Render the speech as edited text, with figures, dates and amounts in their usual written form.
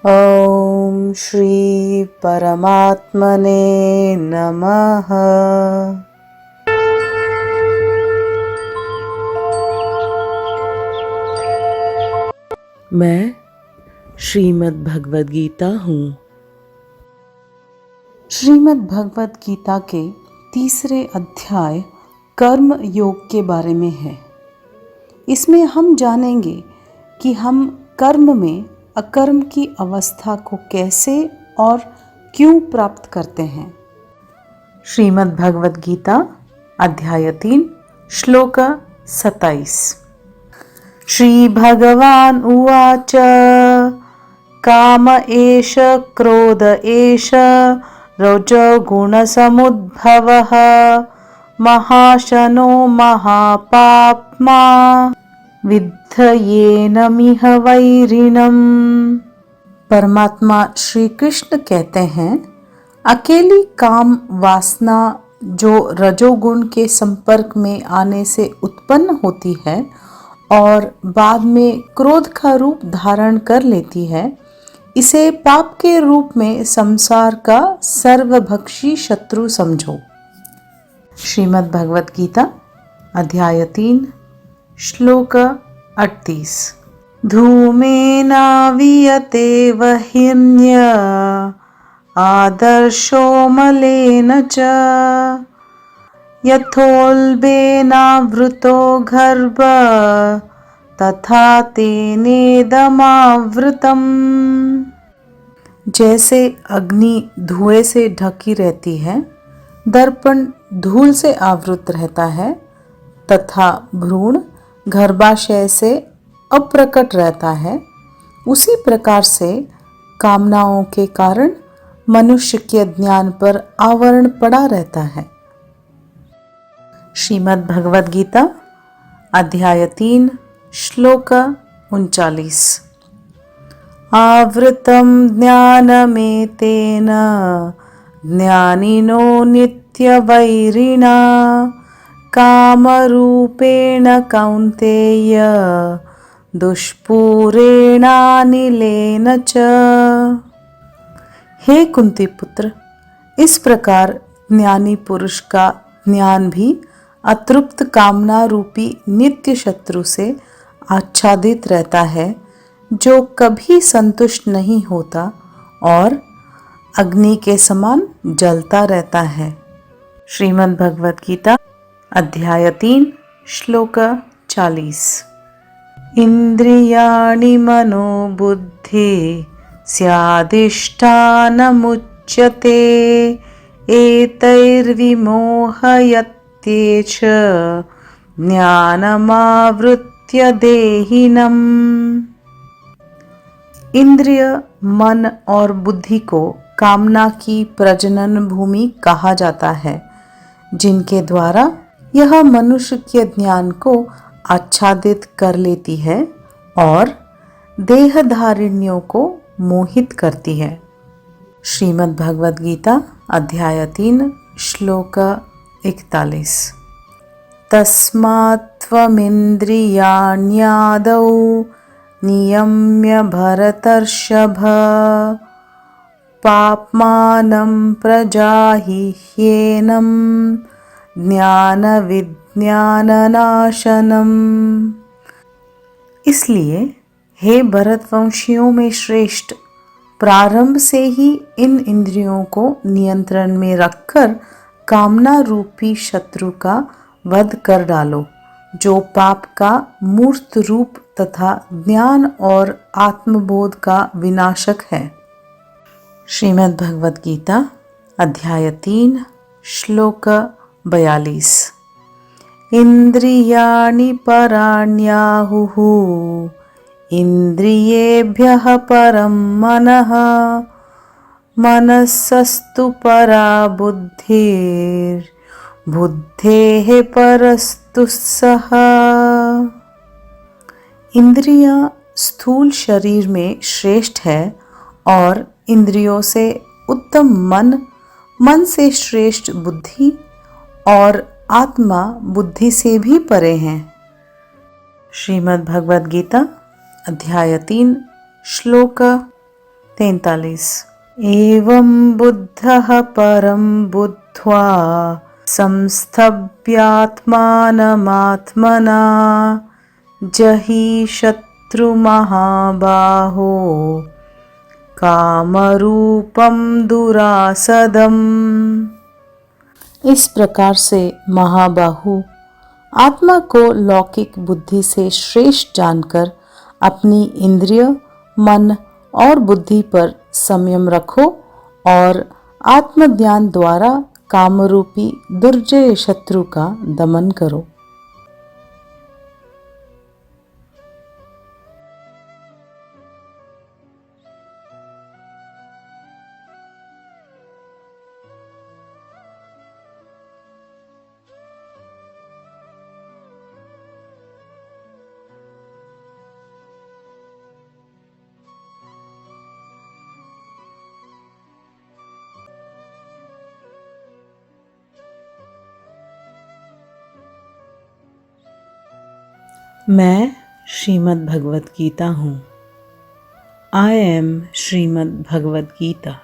ओम श्री परमात्मने नमः। मैं श्रीमद् भगवद गीता हूँ। श्रीमद् भगवद गीता के तीसरे अध्याय कर्म योग के बारे में है। इसमें हम जानेंगे कि हम कर्म में अकर्म की अवस्था को कैसे और क्यों प्राप्त करते हैं। श्रीमद् भगवद गीता अध्याय 3 श्लोक 27। श्री भगवान उवाच काम एष क्रोध एष रजोगुणसमुद्भवः महाशनो महापाप्मा विद्धयेनमिह वैरिणम्। परमात्मा श्री कृष्ण कहते हैं, अकेली काम वासना जो रजोगुण के संपर्क में आने से उत्पन्न होती है और बाद में क्रोध का रूप धारण कर लेती है, इसे पाप के रूप में संसार का सर्वभक्षी शत्रु समझो। श्रीमद् भगवद गीता अध्याय 3 श्लोक 38। धूमेनावियते वह्निर्य आदर्शो मलेन च यथोल्बेनावृतो गर्भ तथा तेनेदमावृतम्। जैसे अग्नि धुएं से ढकी रहती है, दर्पण धूल से आवृत रहता है तथा भ्रूण गर्भाशय से अप्रकट रहता है, उसी प्रकार से कामनाओं के कारण मनुष्य के ज्ञान पर आवरण पड़ा रहता है। श्रीमद् भगवद गीता अध्याय 3 श्लोक 39। आवृतं ज्ञानमेतेन ज्ञानिनो नित्यवैरिणा कामरूपेण कौन्तेय दुष्पूरेणानिलेन च। हे कुंती पुत्र, इस प्रकार ज्ञानी पुरुष का ज्ञान भी अतृप्त कामना रूपी नित्य शत्रु से आच्छादित रहता है, जो कभी संतुष्ट नहीं होता और अग्नि के समान जलता रहता है। श्रीमद् भगवद गीता अध्याय 3 श्लोक 40। इंद्रियाणि मनोबुद्धि स्यादिष्ठानमुच्यते एतैर्विमोहयत्येष ज्ञानमावृत्य देहिनम्। इंद्रिय, मन और बुद्धि को कामना की प्रजनन भूमि कहा जाता है, जिनके द्वारा यह मनुष्य के ज्ञान को आच्छादित कर लेती है और देहधारिणियों को मोहित करती है। श्रीमद् भगवद गीता अध्याय 3 श्लोक 41। तस्मात् त्वमिन्द्रियाण्यादौ नियम्य भरतर्षभ पाप्मानं प्रजाहिह्येनं ज्ञानविज्ञाननाशनम्। इसलिए हे भरतवंशियों में श्रेष्ठ, प्रारंभ से ही इन इंद्रियों को नियंत्रण में रखकर कामना रूपी शत्रु का वध कर डालो, जो पाप का मूर्त रूप तथा ज्ञान और आत्मबोध का विनाशक है। श्रीमद् भगवद गीता अध्याय 3 श्लोक 42। इंद्रियाणि पराण्याहुः इंद्रियेभ्यः परं मनः मनसस्तु परा बुद्धिर्बुद्धेः परस्तु सः। इंद्रियां स्थूल शरीर में श्रेष्ठ है और इंद्रियों से उत्तम मन, मन से श्रेष्ठ बुद्धि और आत्मा बुद्धि से भी परे हैं। श्रीमद् भगवद गीता अध्याय 3 श्लोक 43। एवं बुद्धः परं बुद्ध्वा संस्थभ्यात्मानमात्मना जहि शत्रुमहाबाहो कामरूपं दुरासदम्। इस प्रकार से महाबाहु आत्मा को लौकिक बुद्धि से श्रेष्ठ जानकर अपनी इंद्रिय, मन और बुद्धि पर संयम रखो और आत्मज्ञान द्वारा कामरूपी दुर्जय शत्रु का दमन करो। मैं श्रीमद् भगवत गीता हूँ। I am Shrimad Bhagavad Gita.